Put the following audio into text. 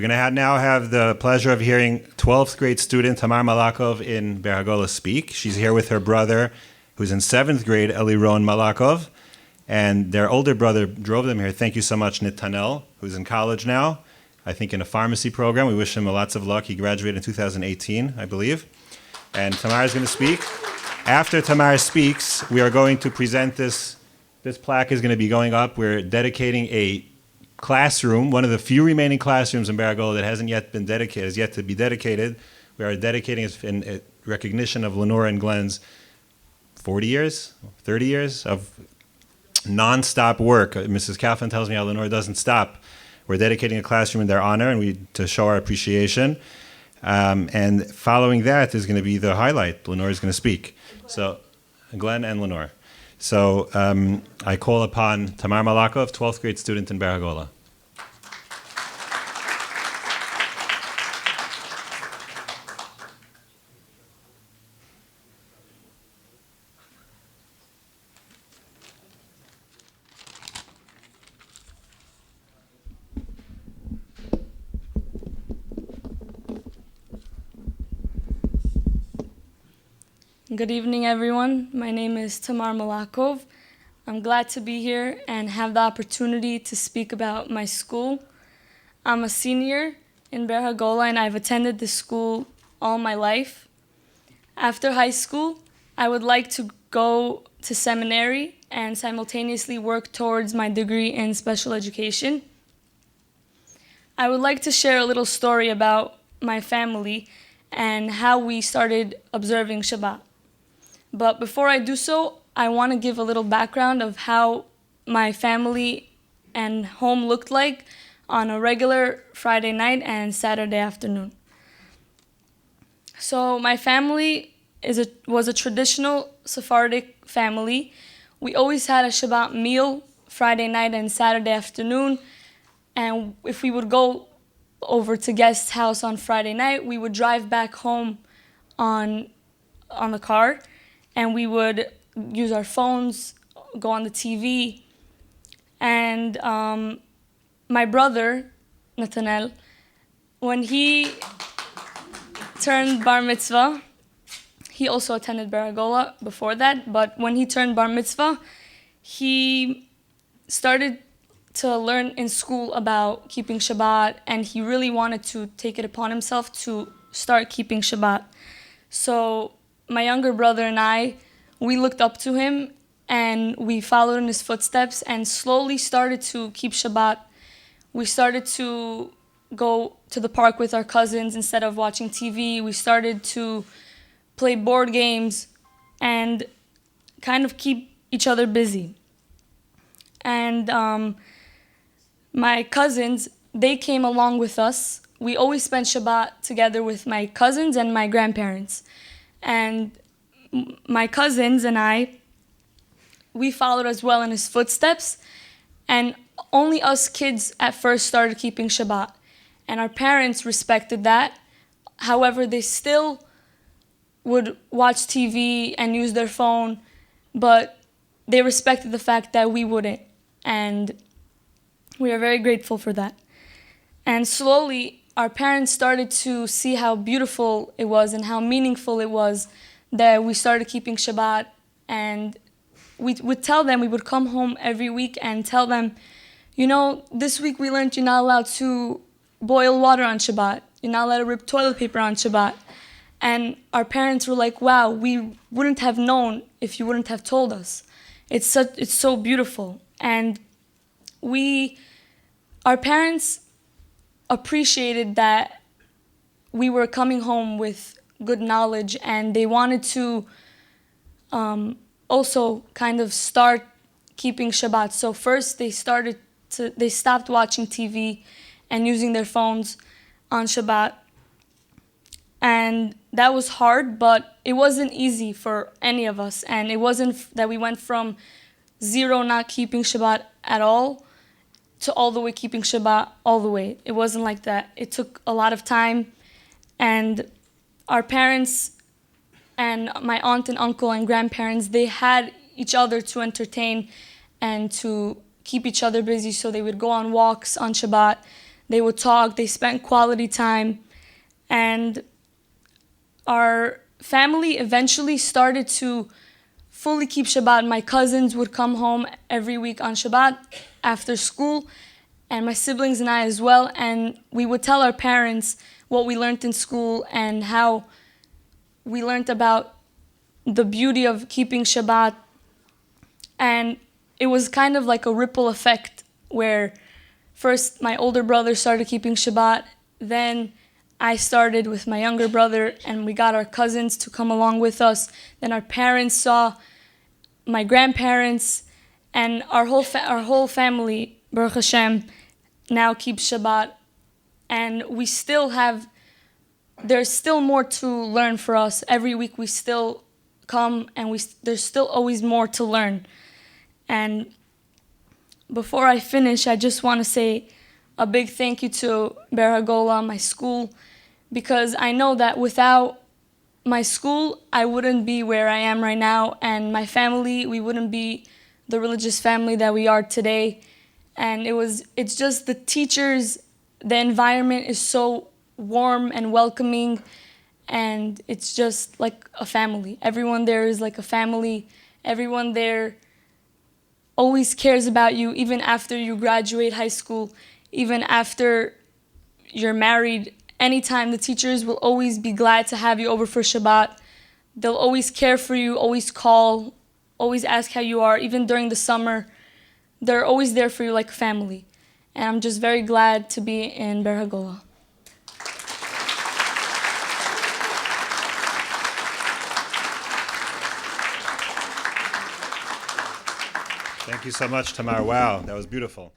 We're going to now have the pleasure of hearing 12th grade student Tamar Malakov in Hagolah speak. She's here with her brother, who's in 7th grade, Eliron Malakov, and their older brother drove them here. Thank you so much, Netanel, who's in college now, I think in a pharmacy program. We wish him lots of luck. He graduated in 2018, I believe. And Tamar is going to speak. After Tamar speaks, we are going to present this. This plaque is going to be going up. We're dedicating a classroom, one of the few remaining classrooms in Hagolah that hasn't yet been dedicated, is yet to be dedicated. We are dedicating it in recognition of Lenore and Glenn's 40 years, 30 years of non-stop work. Mrs. Kaufman tells me how Lenore doesn't stop. We're dedicating a classroom in their honor and to show our appreciation. And following that is going to be the highlight. Lenore is going to speak. So, Glenn and Lenore. So I call upon Tamar Malakov, 12th grade student in Hagolah. Good evening, everyone. My name is Tamar Malakov. I'm glad to be here and have the opportunity to speak about my school. I'm a senior in Hagolah, and I've attended this school all my life. After high school, I would like to go to seminary and simultaneously work towards my degree in special education. I would like to share a little story about my family and how we started observing Shabbat. But before I do so, I want to give a little background of how my family and home looked like on a regular Friday night and Saturday afternoon. So my family was a traditional Sephardic family. We always had a Shabbat meal Friday night and Saturday afternoon. And if we would go over to guest's house on Friday night, we would drive back home on the car. And we would use our phones, go on the TV. And my brother, Nathaniel, when he turned bar mitzvah, he also attended Hagolah before that, but when he turned bar mitzvah, he started to learn in school about keeping Shabbat, and he really wanted to take it upon himself to start keeping Shabbat. So my younger brother and I, we looked up to him and we followed in his footsteps and slowly started to keep Shabbat. We started to go to the park with our cousins instead of watching TV. We started to play board games and kind of keep each other busy. And my cousins, they came along with us. We always spent Shabbat together with my cousins and my grandparents. And my cousins and I, we followed as well in his footsteps. And only us kids at first started keeping Shabbat. And our parents respected that. However, they still would watch TV and use their phone, but they respected the fact that we wouldn't. And we are very grateful for that. And slowly, our parents started to see how beautiful it was and how meaningful it was that we started keeping Shabbat. And we would tell them, we would come home every week and tell them, you know, this week we learned you're not allowed to boil water on Shabbat. You're not allowed to rip toilet paper on Shabbat. And our parents were like, wow, we wouldn't have known if you wouldn't have told us. It's so beautiful. And our parents appreciated that we were coming home with good knowledge, and they wanted to also kind of start keeping Shabbat. So first they stopped watching TV and using their phones on Shabbat. And that was hard, but it wasn't easy for any of us. And it wasn't that we went from zero not keeping Shabbat at all to all the way keeping Shabbat all the way. It wasn't like that. It took a lot of time. And our parents and my aunt and uncle and grandparents, they had each other to entertain and to keep each other busy. So they would go on walks on Shabbat. They would talk, they spent quality time, and our family eventually started to fully keep Shabbat. My cousins would come home every week on Shabbat after school, and my siblings and I as well, and we would tell our parents what we learned in school and how we learned about the beauty of keeping Shabbat. And it was kind of like a ripple effect where first my older brother started keeping Shabbat, then I started with my younger brother, and we got our cousins to come along with us. Then our parents saw my grandparents, and our whole family, Baruch Hashem, now keeps Shabbat. And we still have, there's still more to learn for us. Every week we still come, and there's still always more to learn. And before I finish, I just want to say a big thank you to Hagolah, my school, because I know that without my school, I wouldn't be where I am right now, and my family, we wouldn't be the religious family that we are today. And it's just the teachers, the environment is so warm and welcoming, and it's just like a family. Everyone there is like a family. Everyone there always cares about you, even after you graduate high school, even after you're married. Anytime, the teachers will always be glad to have you over for Shabbat. They'll always care for you, always call, always ask how you are, even during the summer. They're always there for you like family. And I'm just very glad to be in Hagolah. Thank you so much, Tamar. Wow, that was beautiful.